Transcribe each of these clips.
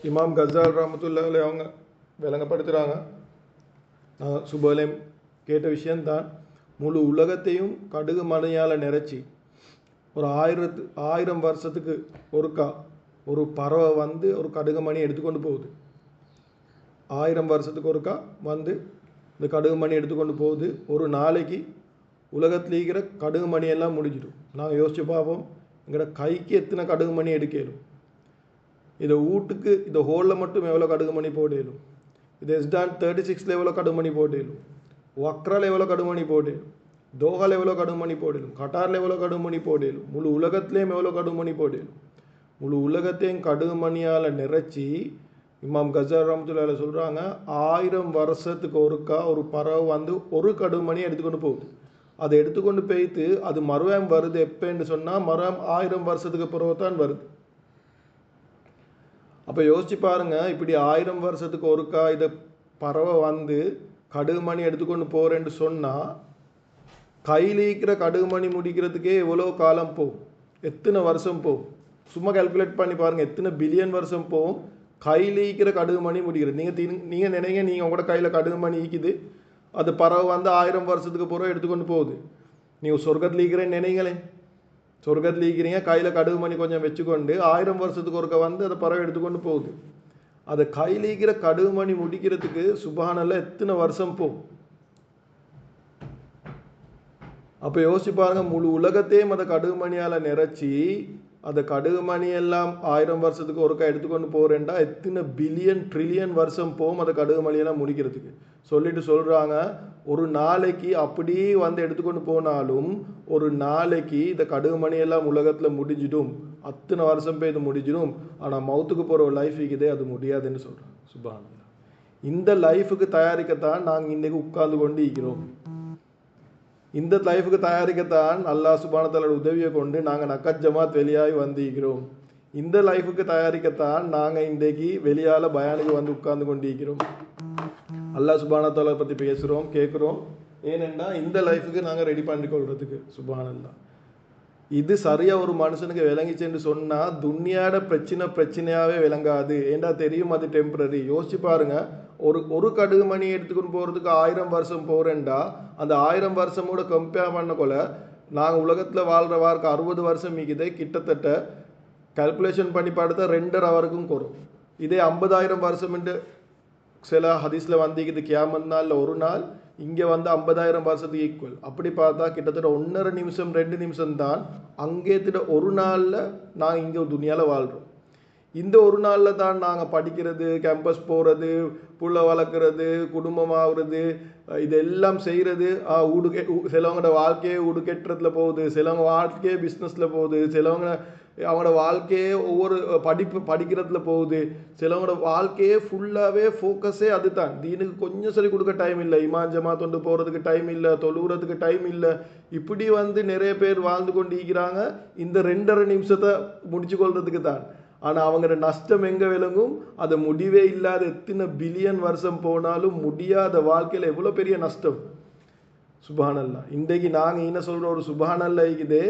இமாம் கசால் ரஹமத்துல்லாஹி அவங்க விளங்கப்படுத்துகிறாங்க. நான் சுபலையும் கேட்ட விஷயந்தான். முழு உலகத்தையும் கடுகு மணியால் நிறைச்சி ஒரு 1000 வருஷத்துக்கு ஒருக்கா ஒரு பறவை வந்து ஒரு கடுகு மணி எடுத்துக்கொண்டு போகுது. 1000 வருஷத்துக்கு ஒருக்கா வந்து இந்த கடுகு மணி எடுத்துக்கொண்டு போகுது. ஒரு நாளைக்கு உலகத்தில் இருக்கிற கடுகு மணியெல்லாம் முடிஞ்சிடும். நாங்கள் யோசிச்சு பார்ப்போம், எங்களோட கைக்கு எத்தனை கடுகு மணி எடுக்கலும், இதை வீட்டுக்கு இந்த ஹோலில் மட்டும் எவ்வளோ கடுகு மணி போடலும், இது எஸ்டான் 36 எவ்வளோ கடுகு மணி போடலும், வக்ரால் எவ்வளோ கடுகு மணி போடலும், தோஹால் எவ்வளோ கடுகு மணி போடலும், கட்டாரில் எவ்வளோ கடுகு மணி போடலும், முழு உலகத்துலேயும் எவ்வளோ கடுகு மணி போடலும். முழு உலகத்தையும் கடுகு மணியால் நிறைச்சி இமாம் கசால் ரஹ்மத்துல்லாஹி சொல்கிறாங்க, 1000 வருஷத்துக்கு ஒருக்கா ஒரு பறவை வந்து ஒரு கடுகு மணி எடுத்துக்கொண்டு போகுது. அதை எடுத்துக்கொண்டு போய்த்து அது மறுபடியும் வருது எப்போன்னு சொன்னால் மறுபடியும் 1000 வருஷத்துக்கு பிறகு தான் வருது. அப்போ யோசிச்சு பாருங்க, இப்படி 1000 வருஷத்துக்கு ஒருக்கா இதை பறவை வந்து கடுகு மணி எடுத்துக்கொண்டு போகிறேன்னு சொன்னால் கையில் இருக்கிற கடுகு மணி முடிக்கிறதுக்கே எவ்வளோ காலம் போகும், எத்தனை வருஷம் போகும். சும்மா கால்குலேட் பண்ணி பாருங்கள், எத்தனை பில்லியன் வருஷம் போகும் கையில் ஈக்கிற கடுகு மணி முடிக்கிறது. நீங்கள் நினைங்க, நீங்கள் உங்களோட கையில் கடுகு மணி ஈக்குது, அது பறவை வந்து 1000 வருஷத்துக்கு பிறகு எடுத்துக்கொண்டு போகுது. நீங்கள் சொர்க்கத்தில் ஈக்கிறேன்னு நினைங்களே, சொர்க்கத்தில் ஈக்கிறீங்க, கையில் கடுகு மணி கொஞ்சம் வச்சுக்கொண்டு 1000 வருஷத்துக்கு ஒருக்க வந்து அதை பறவை எடுத்துக்கொண்டு போகுது. அதை கையில் ஈக்கிற கடுகு மணி முடிக்கிறதுக்கு சுபஹானல்லாஹ் எத்தனை வருஷம் போகும். அப்போ யோசிச்சு பாருங்க, முழு உலகத்தையும் அதை கடுகு மணியால் நிறைச்சி அந்த கடுகு மணி எல்லாம் 1000 வருஷத்துக்கு ஒருக்கா எடுத்துக்கொண்டு போகிறேன்டா எத்தனை பில்லியன் ட்ரில்லியன் வருஷம் போகும் அதை கடுகு மணியெல்லாம் முடிக்கிறதுக்கு. சொல்லிட்டு சொல்கிறாங்க, ஒரு நாளைக்கு அப்படியே வந்து எடுத்துக்கொண்டு போனாலும் ஒரு நாளைக்கு இந்த கடுகு மணியெல்லாம் உலகத்தில் முடிஞ்சிடும், அத்தனை வருஷம் போய் இது முடிஞ்சிடும். ஆனால் மவுத்துக்கு போகிற ஒரு லைஃப் இருக்குதே அது முடியாதுன்னு சொல்கிறாங்க. சுப்ஹானல்லாஹ். இந்த லைஃபுக்கு தயாரிக்கத்தான் நாங்கள் இன்றைக்கு உட்கார்ந்து கொண்டு இருக்கிறோம். இந்த லைஃபுக்கு தயாரிக்கத்தான் அல்லாஹ் சுப்ஹானஹு வ தஆலா உதவியை கொண்டு நாங்கள் நக்கத் ஜமாத் வெளியாகி வந்திருக்கிறோம். இந்த லைஃபுக்கு தயாரிக்கத்தான் நாங்கள் இன்றைக்கு வெளியால் பயானுக்கு வந்து உட்கார்ந்து கொண்டிருக்கிறோம். அல்லாஹ் சுப்ஹானஹு வ தஆலா பற்றி பேசுகிறோம், கேட்குறோம். ஏனென்னா இந்த லைஃபுக்கு நாங்கள் ரெடி பண்ணி கொள்றதுக்கு. சுப்ஹானல்லாஹ். இது சரியாக ஒரு மனுஷனுக்கு விளங்கிச்சுன்னு சொன்னால் துன்யாட பிரச்சனையாகவே விளங்காது. ஏண்டா தெரியும் அது டெம்பரரி. யோசிச்சு பாருங்க, ஒரு கடுகு மணி எடுத்துக்கொண்டு போகிறதுக்கு 1000 வருஷம் போகிறேன்டா அந்த 1000 வருஷமோட கம்பேர் பண்ணக்கொள்ள நாங்கள் உலகத்தில் வாழ்கிற வார்க்கு 60 வருஷம் மிகுதே, கிட்டத்தட்ட கால்குலேஷன் பண்ணி பார்த்தா 2.5 வரைக்கும் குறும். இதே 50,000 வருஷம் சில ஹதீஸில் வந்திக்குது, கியாமத் நாளில் ஒரு நாள் இங்கே வந்து 50,000 வருஷத்துக்கு ஈக்குவல். அப்படி பார்த்தா கிட்டத்தட்ட 1.5 நிமிஷம் 2 நிமிஷம் தான் அங்கே ஒரு நாளில் நாங்கள் இங்கே துனியாவில் வாழ்கிறோம். இந்த ஒரு நாளில் தான் நாங்கள் படிக்கிறது, கேம்பஸ் போகிறது, புள்ள வளர்க்குறது, குடும்பமாகிறது, இதெல்லாம் செய்கிறது. சிலவங்களோட வாழ்க்கையே உடுக்கெட்டுறதுல போகுது, சிலவங்க வாழ்க்கையே பிஸ்னஸில் போகுது, சிலவங்க அவங்களோட வாழ்க்கையே ஒவ்வொரு படிக்கிறதுல போகுது, சிலவங்களோட வாழ்க்கையே ஃபுல்லாகவே ஃபோக்கஸே அது தான். தீனுக்கு கொஞ்சம் சொல்லி கொடுக்க டைம் இல்லை, இமான் ஜமாத் கொண்டு போகிறதுக்கு டைம் இல்லை, தொழுகிறதுக்கு டைம் இல்லை. இப்படி வந்து நிறைய பேர் வாழ்ந்து கொண்டு இருக்கிறாங்க இந்த 2.5 நிமிஷத்தை முடிச்சு கொள்றதுக்கு தான். ஆனால் அவங்களோட நஷ்டம் எங்கே விளங்கும், அது முடிவே இல்லாத எத்தனை பில்லியன் வருஷம் போனாலும் முடியாத வாழ்க்கையில் எவ்வளோ பெரிய நஷ்டம். சுப்ஹானல்லாஹ். இன்றைக்கு நாங்கள் என்ன சொல்கிற ஒரு சுப்ஹானல்லாஹ் இருக்குதே,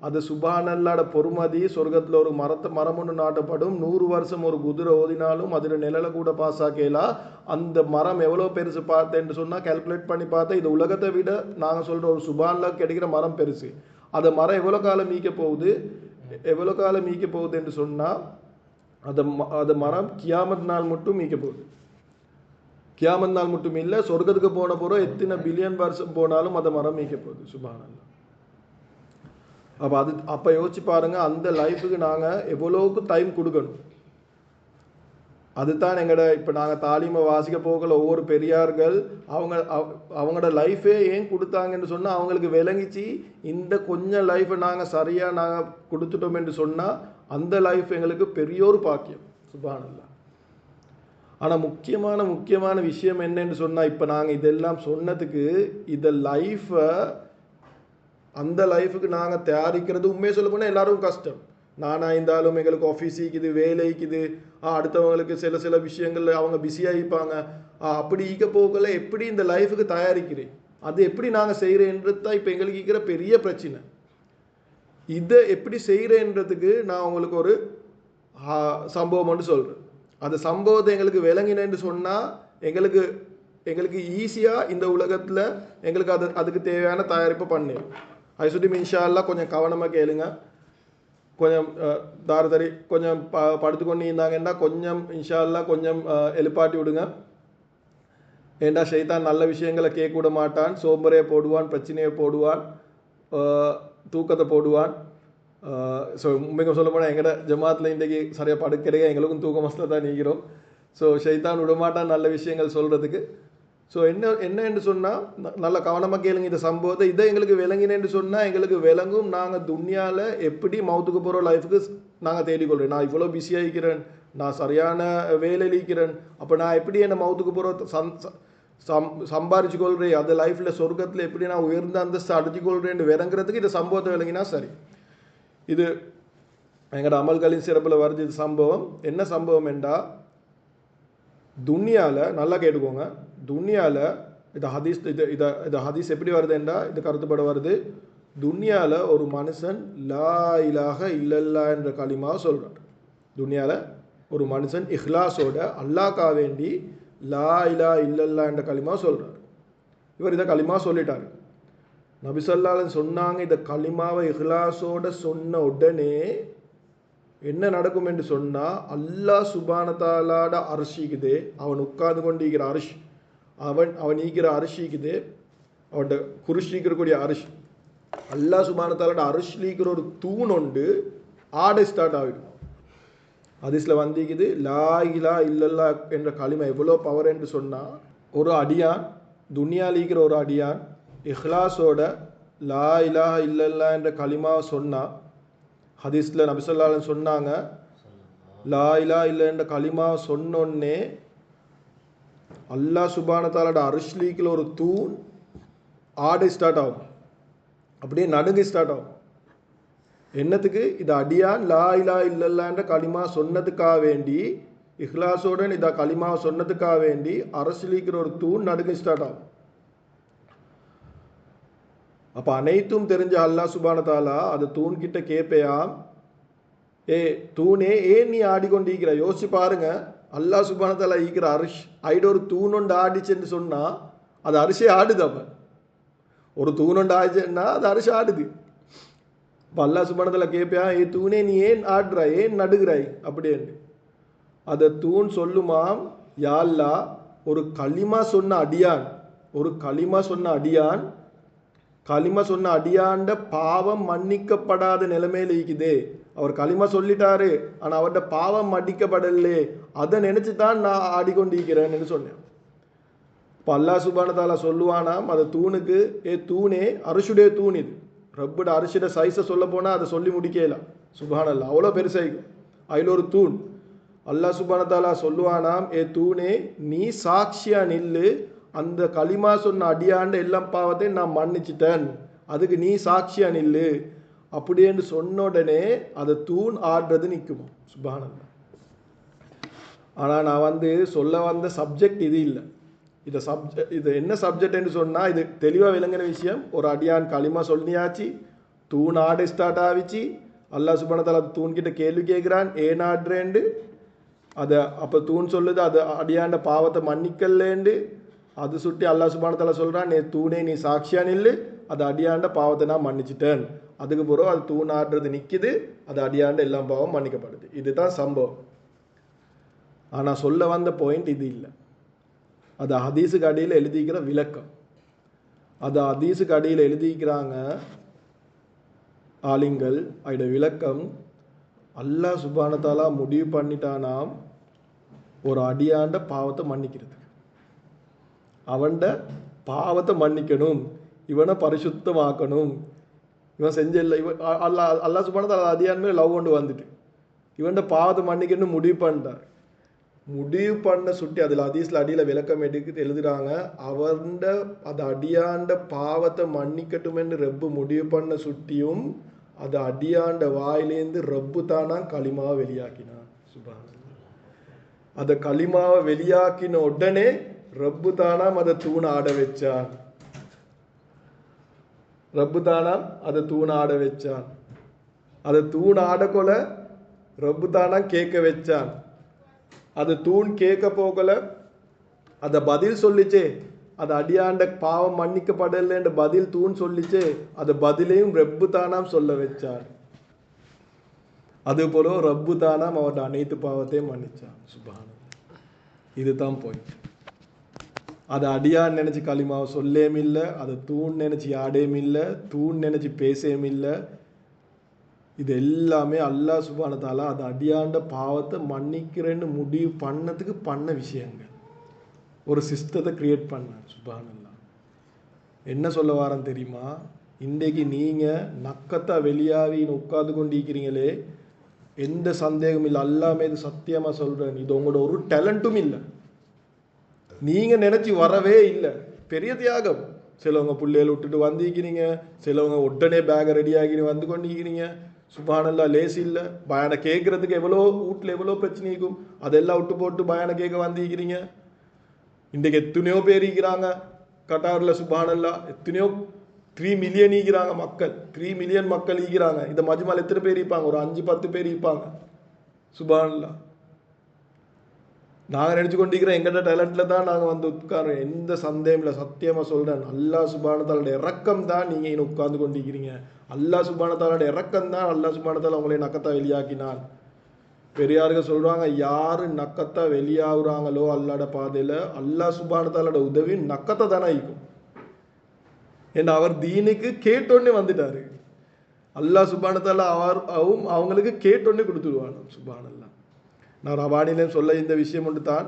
அது சுப்ஹானல்லாஹ்ட பொறுமதி. சொர்க்கத்தில் ஒரு மரம் ஒன்று நாட்டப்படும், 100 வருஷம் ஒரு குதிரை ஓதினாலும் அதில் நிழலை கூட பாஸ் ஆக்கலாம். அந்த மரம் எவ்வளோ பெருசு பார்த்தேன்னு சொன்னால் கால்குலேட் பண்ணி பார்த்தா இது உலகத்தை விட நாங்கள் சொல்கிற ஒரு சுப்ஹானல்லாஹ் கிடைக்கிற மரம் பெருசு. அந்த மரம் எவ்வளோ காலம் மீக்க போகுது என்று சொன்னால் அந்த மரம் கியாமத் நாள் மட்டும் மீக்க போகுது. கியாமத் நாள் மட்டும் இல்லை, சொர்க்கத்துக்கு போன பிறகு எத்தனை பில்லியன் வருஷம் போனாலும் அந்த மரம் மீக்க போகுது. சுப்ஹானல்லாஹ். அப்போ யோசிச்சு பாருங்க, அந்த லைஃபுக்கு நாங்கள் எவ்வளோக்கு டைம் கொடுக்கணும். அதுதான் இப்போ நாங்கள் தாலிமை வாசிக்க போகல ஒவ்வொரு பெரியார்கள் அவங்களோட லைஃபே ஏன் கொடுத்தாங்கன்னு சொன்னால் அவங்களுக்கு விளங்கிச்சு இந்த கொஞ்சம் லைஃப்பை நாங்கள் சரியாக நாங்கள் கொடுத்துட்டோம் என்று சொன்னால் அந்த லைஃப் எங்களுக்கு பெரிய ஒரு பாக்கியம். சுப்ஹானல்லாஹ். ஆனால் முக்கியமான விஷயம் என்னன்னு சொன்னால், இப்போ நாங்கள் இதெல்லாம் சொன்னதுக்கு இந்த லைஃப்பை அந்த லைஃபுக்கு நாங்கள் தயாரிக்கிறது உண்மையை சொல்ல போனால் எல்லாருக்கும் கஷ்டம். நானாக இருந்தாலும் எங்களுக்கு ஆஃபீஸ் ஈக்குது, வேலை ஈக்குது, அடுத்தவங்களுக்கு சில விஷயங்கள் அவங்க பிஸியாக இருப்பாங்க. அப்படி ஈக்க போகல எப்படி இந்த லைஃபுக்கு தயாரிக்கிறேன், அது எப்படி நாங்கள் செய்கிறேன்றது தான் இப்போ எங்களுக்கு இருக்கிற பெரிய பிரச்சனை. இதை எப்படி செய்கிறேன்றதுக்கு நான் உங்களுக்கு ஒரு சம்பவம் ஒன்று சொல்கிறேன். அந்த சம்பவத்தை எங்களுக்கு விளங்கினேன்னு சொன்னால் எங்களுக்கு எங்களுக்கு ஈஸியாக இந்த உலகத்தில் எங்களுக்கு அதுக்கு தேவையான தயாரிப்பு பண்ணு. அது சுட்டி இன்ஷா அல்லாஹ் கொஞ்சம் கவனமாக கேளுங்க. கொஞ்சம் தாரதரி கொஞ்சம் படுத்துக்கொண்டு இருந்தாங்கன்னா கொஞ்சம் இன்ஷா அல்லாஹ் கொஞ்சம் எழுப்பாட்டி விடுங்க. ஏண்டா ஷைத்தான் நல்ல விஷயங்களை கேட்க விட மாட்டான். சோம்பரையை போடுவான், பிரச்சனையை போடுவான், தூக்கத்தை போடுவான். ஸோ உண்மைக்கு சொல்ல போனால் எங்கட ஜமாத்தில் இன்றைக்கி சரியாக படுக்கிறேங்க, எங்களுக்கும் தூக்க மஸ்தில் தான் நீக்கிறோம். ஸோ ஷைத்தான் விடமாட்டான் நல்ல விஷயங்கள் சொல்கிறதுக்கு. ஸோ என்னன்னு சொன்னால் நல்ல கவனமாக கேளுங்க இந்த சம்பவத்தை. இதை எங்களுக்கு விளங்கினேன்னு சொன்னால் எங்களுக்கு விளங்கும். நாங்கள் துன்யாவில் எப்படி மவுத்துக்கு போகிற லைஃபுக்கு நாங்கள் தேடிக்கொள்கிறேன். நான் இவ்வளோ பிஸியாக இருக்கிறேன், நான் சரியான வேலையில் இருக்கிறேன், அப்போ நான் எப்படி என்னை மவுத்துக்கு போகிற சம்பாரிச்சு கொள்கிறேன், அந்த லைஃப்பில் சொர்க்கத்தில் எப்படி நான் உயர்ந்த அந்தஸ்து அடிச்சு கொள்கிறேன்னு விளங்குறதுக்கு இந்த சம்பவத்தை விளங்கினா சரி. இது எங்களோட அமல்களின் சிறப்பில் வருது இது சம்பவம். என்ன சம்பவம் என்றா, துன்யாவில் நல்லா கேட்டுக்கோங்க, துன்யாவில் இது ஹதீஸ் இது ஹதீஸ் எப்படி வருதுன்றா இது கருத்துப்பட வருது. துன்யாவில் ஒரு மனுஷன் லா இலாஹ இல்லல்லா என்ற கலிமாவை சொல்கிறார். துன்யாவில் ஒரு மனுஷன் இஹ்லாஸோட அல்லாஹ்க்கா வேண்டி லா இலா இல்லல்லா என்ற கலிமாவை சொல்கிறார். இவர் இதை கலிமா சொல்லிட்டார். நபி ஸல்லல்லாஹு அலைஹி சொன்னாங்க, இந்த கலிமாவை இஹ்லாஸோட சொன்ன உடனே என்ன நடக்கும் என்று சொன்னால், அல்லாஹ் சுப்ஹானஹு தஆலாட அர்ஷிக்குதே, அவன் உட்கார்ந்து கொண்டு இருக்கிற அரிஷ், அவன் ஈக்கிற அரிசிக்குது, அவன்கிட்ட குருஷிக்கிறக்கூடிய அரிஷ், அல்லாஹ் சுப்ஹானஹு தஆலாட அரிஷ்லிக்கிற ஒரு தூண் உண்டு, ஆடை ஸ்டார்ட் ஆகிடும். ஹதீஸ்ல வந்திக்குது, லா இலாஹ இல்லல்லா என்ற கலிமா எவ்வளோ பவர் என்று சொன்னால், ஒரு அடியான் துன்யால இருக்கிற ஒரு அடியான் இஹ்லாஸோட லா இலாஹ இல்லல்லா என்ற கலிமாவை சொன்னால், ஹதீஸில் நபி ஸல்லல்லாஹு அலைஹி சொன்னாங்க, லா இலாஹ இல்ல என்ற கலிமாவை சொன்னோன்னே அல்லாஹ் சுப்ஹானஹு தஆலாட அர்ஷ்லிக்கில் ஒரு தூண் ஆடை ஸ்டார்ட் ஆகும், அப்படியே நடுங்கி ஸ்டார்ட் ஆகும். என்னத்துக்கு? இது அடியான் லா இலாஹ இல்லல்லா என்ற கலிமா சொன்னதுக்காக வேண்டி, இஹ்லாஸோட இதை கலிமாவை சொன்னதுக்காக வேண்டி அர்ஷ்லிக்கிற ஒரு தூண் நடுங்கி ஸ்டார்ட் ஆகும். அப்போ அனைத்தும் தெரிஞ்ச அல்லாஹ் சுப்ஹானஹு தஆலா அது தூண் கிட்ட கேட்பையாம், ஏ தூணே ஏன் நீ ஆடிக்கொண்டிருக்கிற? யோசிச்சு பாருங்க, அல்லாஹ் சுப்ஹானஹு தஆலா ஈக்கிற அரிஷ் ஐட ஒரு தூணொண்டு ஆடிச்சுன்னு சொன்னால் அது அரிசே ஆடுது. அப்போ ஒரு தூணொண்டு ஆடிச்சுன்னா அது அரிசி ஆடுது. இப்போ அல்லாஹ் சுப்ஹானஹு தஆலா கேட்பையா, ஏ தூணே நீ ஏன் ஆடுறாய், ஏன் நடுகிறாய் அப்படின்னு. அதை தூண் சொல்லுமாம், யா அல்லாஹ், ஒரு களிமா சொன்ன அடியான், ஒரு களிமா சொன்ன அடியான், களிமா சொன்ன அடியாண்ட பாவம் மன்னிக்கப்படாத நிலைமையில இருக்குதே. அவர் களிமா சொல்லிட்டாரு, ஆனால் அவர்கிட்ட பாவம் மன்னிக்கப்படலே, அதை நினைச்சு தான் நான் ஆடிக்கொண்டிருக்கிறேன்னு சொன்னேன். இப்போ அல்லாஹ் சுப்ஹானஹு தஆலா சொல்லுவானாம் அந்த தூணுக்கு, ஏ தூணே, அரிசுடைய தூண் இது, ரப்போட அரிசியோட சைஸை சொல்ல போனால் அதை சொல்லி முடிக்கலாம். சுப்ஹானல்லாஹ், அவ்வளோ பெருசாயிக்கும். அதில் ஒரு தூண். அல்லாஹ் சுப்ஹானஹு தஆலா சொல்லுவானாம், ஏ தூணே, நீ சாட்சியா நில்லு, அந்த களிமா சொன்ன அடியாண்ட எல்லா பாவத்தையும் நான் மன்னிச்சிட்டேன், அதுக்கு நீ சாட்சியா நில்லு அப்படின்னு சொன்ன உடனே அதை தூண் ஆடுறது நிற்குமா. சுப்ஹானல்லாஹ். ஆனால் நான் சொல்ல வந்த சப்ஜெக்ட் இது இல்லை. இது என்ன சப்ஜெக்ட்னு சொன்னால், இது தெளிவாக விளங்குற விஷயம். ஒரு அடியான் களிமா சொல்லியாச்சு, தூண் ஆடை ஸ்டார்ட் ஆகிச்சு, அல்லாஹ் சுப்ஹானஹு தஆலா தூண் கிட்ட கேள்வி கேட்குறான், ஏன் ஆடுறேன்டு. அதை அப்போ தூண் சொல்லுது அது அடியாண்ட பாவத்தை மன்னிக்கலேண்டு. அது சுட்டி அல்லாஹ் சுப்ஹானஹு தஆலா சொல்கிறான், நீ தூணே நீ சாட்சியா நில்லு, அது அடியாண்ட பாவத்தை நான் மன்னிச்சிட்டேன். அதுக்கு பிறகு அது தூண் ஆடுறது நிற்கிது, அது அடியாண்ட எல்லா பாவம் மன்னிக்கப்படுது. இதுதான் சம்பவம். ஆனால் சொல்ல வந்த பாயிண்ட் இது இல்லை. அது ஹதீஸுக்கு அடியில் எழுதிக்கிற விளக்கம். அது ஹதீஸுக்கு அடியில் எழுதிக்கிறாங்க ஆலிங்கள். அதோட விளக்கம், அல்லாஹ் சுப்ஹானஹு தஆலா முடிவு பண்ணிட்டானாம் ஒரு அடியாண்ட பாவத்தை மன்னிக்கிறது. அவன்ட பாவத்தை மன்னிக்கணும், இவனை பரிசுத்தமாக்கணும். இவன் செஞ்ச இல்லை, இவன் அல்லாஹ் சுப்ஹானஹு தஆலா அடியான் மேலே லவ் கொண்டு வந்துட்டு இவன்ட பாவத்தை மன்னிக்கணும் முடிவு பண்ணிட்டார். முடிவு பண்ண சுட்டி அதில் ஹதீஸ்ல அடியில் விளக்கம் எழுதுறாங்க, அவன்ட அது அடியாண்ட பாவத்தை மன்னிக்கட்டும் என்று ரப்பு முடிவு பண்ண சுட்டியும் அது அடியாண்ட வாயிலேருந்து ரப்பு தானா களிமாவை வெளியாக்கினான். சுப்ஹானல்லாஹ். அதை களிமாவை வெளியாக்கின உடனே ரப்பு தானாம் அதை தூண் ஆட வச்சான். ரப்பு தானாம் அதை தூண் ஆட வச்சான். அதை தூண் ஆடக்கொல ரப்பு தானா கேட்க வச்சான். அது தூண் கேட்க போகல, அதை பதில் சொல்லிச்சே, அது அடியாண்ட பாவம் மன்னிக்கப்படலைன்ற பதில் தூண் சொல்லிச்சே, அது பதிலையும் ரப்பு தானாம் சொல்ல வச்சார். அது போல ரப்பு தானாம் அவருடைய அனைத்து பாவத்தையும் மன்னிச்சான். சுபான், இதுதான் பாயிண்ட். அதை அடியான் நினைச்சு களிமாவை சொல்லேயும் இல்லை, அதை தூண் நினைச்சு ஆடையும் இல்லை, தூண் நினைச்சு பேசவும் இல்லை. இது எல்லாமே அல்லாஹ் சுப்ஹானஹு வ தஆலா அது அடியாண்ட பாவத்தை மன்னிக்கிறேன்னு முடிவு பண்ணதுக்கு பண்ண விஷயங்கள். ஒரு சிஸ்டத்தை கிரியேட் பண்ணான். சுப்ஹானல்லாஹ். என்ன சொல்ல வாரன் தெரியுமா? இன்றைக்கு நீங்க நக்கத்தா வெளியாவின்னு உட்கார்ந்து கொண்டிருக்கிறீங்களே, எந்த சந்தேகம் இல்லை, அல்லாஹ் மீது சத்தியமா சொல்றேன், இது உங்களோட ஒரு டேலண்ட்டும் இல்லை, நீங்க நினைச்சு வரவே இல்லை. பெரிய தியாகம். சிலவங்க பிள்ளைகளை விட்டுட்டு வந்திருக்கிறீங்க, சிலவங்க உடனே பேகை ரெடி ஆகி வந்து கொண்டிருக்கிறீங்க. சுப்ஹானல்லாஹ், லேசி இல்லை. பயானை கேட்கறதுக்கு எவ்வளோ வீட்டில் எவ்வளோ பிரச்சனை இருக்கும், அதெல்லாம் விட்டு போட்டு பயானை கேட்க வந்திருக்கிறீங்க. இன்றைக்கு எத்தனையோ பேர் இருக்கிறாங்க கட்டாரில். சுப்ஹானல்லாஹ், எத்தனையோ 3 மில்லியன் ஈக்கிறாங்க மக்கள், 3 மில்லியன் மக்கள் ஈக்கிறாங்க. இந்த மஜ்மால் எத்தனை பேர் இருப்பாங்க? ஒரு 5-10 பேர் இருப்பாங்க. சுப்ஹானல்லாஹ். நாங்கள் நினச்சி கொண்டிருக்கிறோம் எங்கள்கிட்ட டேலண்ட்டில் தான் நாங்கள் வந்து உட்காரோம். எந்த சந்தேகம் இல்லை, சத்தியமாக சொல்கிறேன். அல்லாஹ் சுப்ஹானஹு வ தஆலா இறக்கம் தான் நீங்கள் இன்னும் உட்கார்ந்து கொண்டிருக்கிறீங்க. அல்லாஹ் சுப்ஹானஹு வ தஆலா இறக்கம் தான் அல்லாஹ் சுப்ஹானஹு வ தஆலா உங்களை நக்கத்தா வெளியாக்கினான். பெரியார்கள் சொல்கிறாங்க, யார் நக்கத்தா வெளியாகுறாங்களோ அல்லாட பாதையில், அல்லாஹ் சுப்ஹானஹு வ தஆலா உதவி நக்கத்தை தானே இருக்கும். ஏன்னா அவர் தீனுக்கு கேட்டோன்னே வந்துட்டாரு. அல்லாஹ் சுப்ஹானஹு வ தஆலா அவங்களுக்கு கேட்டோன்னே கொடுத்துருவாங்க. சுப்ஹானல்லாஹ். நான் ரவானிலையும் சொல்ல இந்த விஷயம் ஒன்று தான்,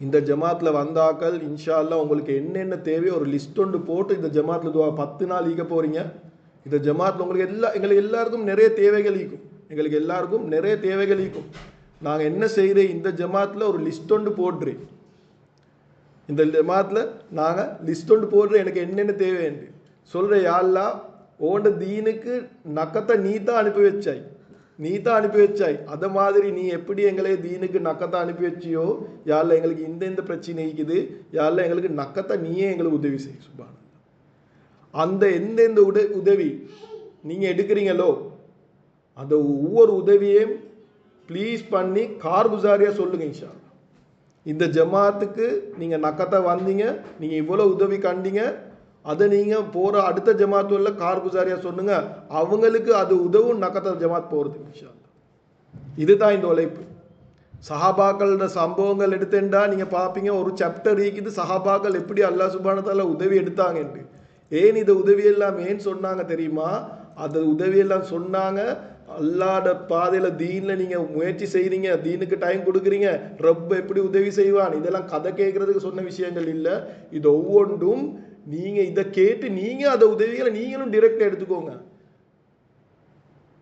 இந்த ஜமாத்தில் வந்தாக்கள் இன்ஷா அல்லாஹ் உங்களுக்கு என்னென்ன தேவையோ ஒரு லிஸ்ட் ஒன்று போட்டு இந்த ஜமாத்தில் 10 நாள் ஈக்க போகிறீங்க. இந்த ஜமாத்தில் உங்களுக்கு எங்களுக்கு எல்லாருக்கும் நிறைய தேவைகள் ஈக்கும். எங்களுக்கு எல்லாருக்கும் நிறைய தேவைகள் ஈக்கும். நாங்கள் என்ன செய்கிறேன், இந்த ஜமாத்தில் ஒரு லிஸ்ட் ஒன்று போடுறேன். இந்த ஜமாத்தில் நாங்கள் லிஸ்ட் ஒன்று போடுறேன், எனக்கு என்னென்ன தேவைன்னு சொல்கிறேன். யா அல்லாஹ், ஓண்ட தீனுக்கு நக்கத்தை நீ தான் அனுப்பி வச்சாய், நீ தான் அனுப்பி வச்சாய். அதை மாதிரி நீ எப்படி எங்களை தீனுக்கு நக்கத்தை அனுப்பி வச்சியோ, யா அல்லாஹ் எங்களுக்கு இந்த பிரச்சனை இருக்குது, யா அல்லாஹ் எங்களுக்கு நக்கத்தை நீயே எங்களுக்கு உதவி செய். சுப்ஹானல்லாஹ். அந்த எந்தெந்த உதவி நீங்கள் எடுக்கிறீங்களோ அந்த ஒவ்வொரு உதவியையும் ப்ளீஸ் பண்ணி கார்குசாரியாக சொல்லுங்க. இன்ஷா அல்லாஹ் இந்த ஜமாத்துக்கு நீங்கள் நக்கத்தை வந்தீங்க, நீங்கள் இவ்வளோ உதவி கண்டீங்க, அதை நீங்கள் போகிற அடுத்த ஜமாத்துல கார்குசாரியாக சொன்னுங்க, அவங்களுக்கு அது உதவும் நக்கத்த ஜமாத் போகிறது. இன்ஷா அல்லாஹ். இதுதான் இந்த உழைப்பு. சஹாபாக்களோட சம்பவங்கள் எடுத்துட்டா நீங்கள் பார்ப்பீங்க, ஒரு சாப்டர் இருக்குது சஹாபாக்கள் எப்படி அல்லாஹ் சுப்ஹானஹு வ தஆலா உதவி எடுத்தாங்கன்ட்டு. ஏன் இந்த உதவியெல்லாம் ஏன் சொன்னாங்க தெரியுமா? அந்த உதவியெல்லாம் சொன்னாங்க, அல்லாஹ்ட பாதையில் தீனில் நீங்கள் முயற்சி செய்கிறீங்க, தீனுக்கு டைம் கொடுக்குறீங்க, ரப் எப்படி உதவி செய்வான், இதெல்லாம் கதை கேட்குறதுக்கு சொன்ன விஷயங்கள் இல்லை. இது ஒவ்வொன்றும் நீங்கள் இதை கேட்டு நீங்கள் அதை உதவிகளை நீங்களும் டிரெக்டாக எடுத்துக்கோங்க.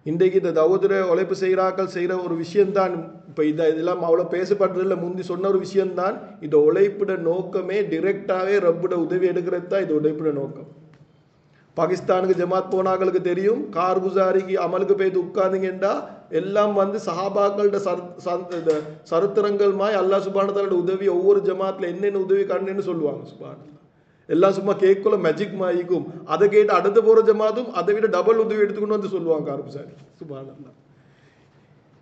இன்றைக்கு இந்த தௌதுர உழைப்பு செய்கிறாக்கள் செய்கிற ஒரு விஷயம்தான். இப்போ இதெல்லாம் அவ்வளோ பேசப்படுறதில்ல, முந்தி சொன்ன ஒரு விஷயம்தான். இந்த உழைப்புட நோக்கமே டிரெக்டாகவே ரப்புட உதவி எடுக்கிறது தான் இது உழைப்புட நோக்கம். பாகிஸ்தானுக்கு ஜமாத் போனாக்களுக்கு தெரியும், கார்குசாரிக்கு அமலுக்கு போய் உட்கார்ந்துங்கண்டா எல்லாம் வந்து சஹாபாக்களோட சரித்திரங்கள் மாய் அல்லாஹ் சுப்ஹானஹு வ தஆலா உதவி ஒவ்வொரு ஜமாத்தில் என்னென்ன உதவி கண்டுன்னு சொல்லுவாங்க. சுப்ஹானல்லாஹ். எல்லாம் சும்மா கேட்கல மேஜிக் மாயிக்கும். அதை கேட்டு அடுத்த போகிற ஜமாத்தும் அதை விட டபுள் உதவி எடுத்துக்கொண்டு வந்து சொல்லுவாங்க கார்குசாரி. சுப்ஹானல்லாஹ்.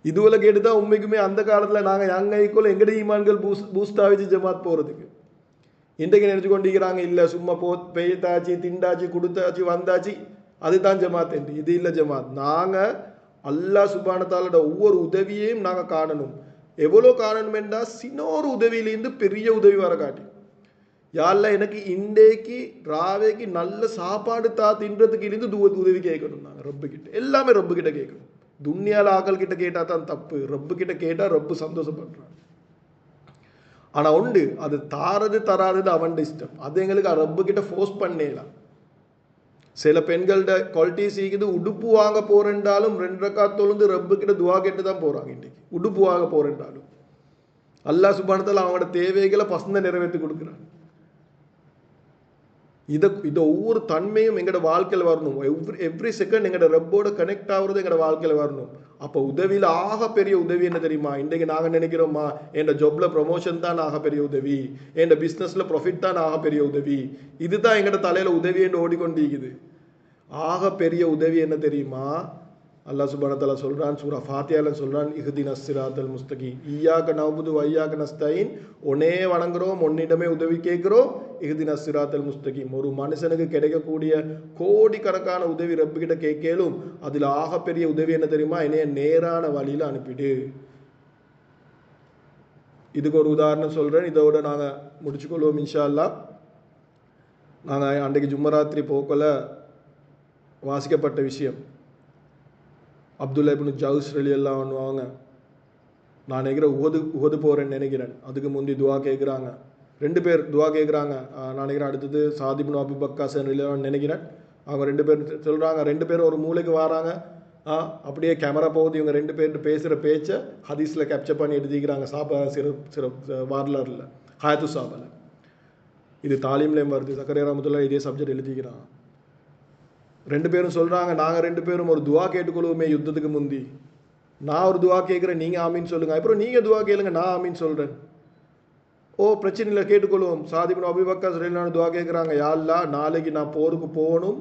இதுவரை கேட்டு தான் உண்மைக்குமே அந்த காலத்தில் நாங்கள் யங் ஐக்கோல எங்கட ஈமான்கள் பூஸ்டாவிச்சு ஜமாத் போகிறதுக்கு. இன்றைக்கு நினைச்சு கொண்டிருக்கிறாங்க, இல்லை சும்மா பெய்தாச்சு திண்டாச்சு கொடுத்தாச்சு வந்தாச்சு அதுதான் ஜமாத் என்று. இது இல்லை ஜமாத். நாங்கள் அல்லாஹ் சுப்ஹானஹு வ தஆலா ஒவ்வொரு உதவியையும் நாங்கள் காணணும். எவ்வளோ காணணும் என்றால் சின்னொரு உதவியிலேருந்து பெரிய உதவி வர காட்டி, யா அல்லாஹ் எனக்கு இன்றைக்கு ராவைக்கு நல்ல சாப்பாடு தின்றதுக்கு இருந்து உதவி கேட்கணும். நாங்கள் ரப்பு கிட்ட எல்லாமே ரப்பு கிட்ட கேட்கணும். துன்யால ஆக்கள் கிட்ட கேட்டால் தான் தப்பு, ரப்பு கிட்ட கேட்டால் ரப்பு சந்தோஷப்படுறான். ஆனால் உண்டு அது தாரது தராதது அவன் இஷ்டம். அது எங்களுக்கு ரப்பு கிட்ட ஃபோர்ஸ் பண்ணலாம். சில பெண்கள்ட குவாலிட்டிஸ் இருக்குது, உடுப்பு வாங்க போறேன்றாலும் 2 ரக்காத் தொழுந்து ரப்பு கிட்ட துவா கேட்டு தான் போகிறாங்க. இன்றைக்கு உடுப்பு வாங்க போறேன்றாலும் அல்லாஹ் சுப்ஹானஹு வ தஆலா அவங்களோட தேவைகளை பசங்க நிறைவேற்றி கொடுக்குறாங்க. இதை ஒவ்வொரு தன்மையும் எங்களோட வாழ்க்கையில் வரணும். எவ்ரி செகண்ட் எங்களோட ரப்போட கனெக்ட் ஆகுறது எங்களோட வாழ்க்கையில் வரணும். அப்போ உதவியில் ஆக பெரிய உதவி என்ன தெரியுமா? இன்றைக்கு நாங்கள் நினைக்கிறோமா, என் ஜாப்ல ப்ரொமோஷன் தான் ஆக பெரிய உதவி, என் பிஸ்னஸில் ப்ராஃபிட் தான் ஆக பெரிய உதவி, இதுதான் எங்களோட தலையில் உதவி என்று ஓடிக்கொண்டிருக்குது. ஆக பெரிய உதவி என்ன தெரியுமா? அல்லாஹ் சுப்ஹானஹு வ தஆலா சொல்றான், சூரா ஃபாத்தியால சொல்றான், இஹ்தினஸ் ஸிராத்தல் முஸ்தகீம், இய்யாக நஅபுது வ இய்யாக நஸ்தஈன், உன்னே வணங்குறோம், உன்னிடமே உதவி கேட்கிறோம். இஹ்தினஸ் ஸிராத்தல் முஸ்தகீம், ஒரு மனுஷனுக்கு கிடைக்கக்கூடிய கோடிக்கணக்கான உதவி ரப்பு கிட்ட கேட்கலும், அதுல ஆகப்பெரிய உதவி என்ன தெரியுமா? என்னைய நேரான வழியில அனுப்பிடு. இதுக்கு ஒரு உதாரணம் சொல்றேன், இதோட நாங்க முடிச்சுக்கொள்வோம் இன்ஷா அல்லாஹ். நாங்க அன்றைக்கு ஜும்மராத்திரி போக்கல வாசிக்கப்பட்ட விஷயம், அப்துல்லா இப்னு ஜவுஸ் ரலியல்லாஹு அன்ஹு அவங்க, நான் நினைக்கிறேன் உஹது போறேன்னு நினைக்கிறேன், அதுக்கு முந்தி துவா கேட்குறாங்க. 2 பேர் துவா கேட்குறாங்க. நான் நினைக்கிறேன் அடுத்தது சாத் இப்னு அபூ வக்காஸ் ரலியல்லாஹு நினைக்கிறேன். அவங்க 2 பேர் சொல்றாங்க, 2 பேரும் ஒரு மூலைக்கு வராங்க. அப்படியே கேமரா போகுது, இவங்க 2 பேர் பேசுகிற பேச்சை ஹதீஸில் கேப்சர் பண்ணி எழுதிக்கிறாங்க. வார்லரில் ஹாயத்து சாபால, இது தாலீம்லேயும் வருது. சக்கரியா ரஹ்மத்துல்லாஹி இதே சப்ஜெக்ட் எழுதிக்கிறாங்க. 2 பேரும் சொல்றாங்க, நாங்க 2 பேரும் ஒரு துவா கேட்டுக்கொள்வோமே யுத்தத்துக்கு முந்தி. நான் ஒரு துவா கேட்குறேன், நீங்க ஆமீன் சொல்லுங்க. அப்புறம் நீங்க துவா கேளுங்க, நான் ஆமீன் சொல்றேன். ஓ பிரச்சனை இல்லை, கேட்டுக்கொள்வோம். சாத் இப்னு அபூ வக்காஸ் ரலியல்லாஹு துவா கேட்குறாங்க, யா அல்லாஹ் நாளைக்கு நான் போருக்கு போகணும்,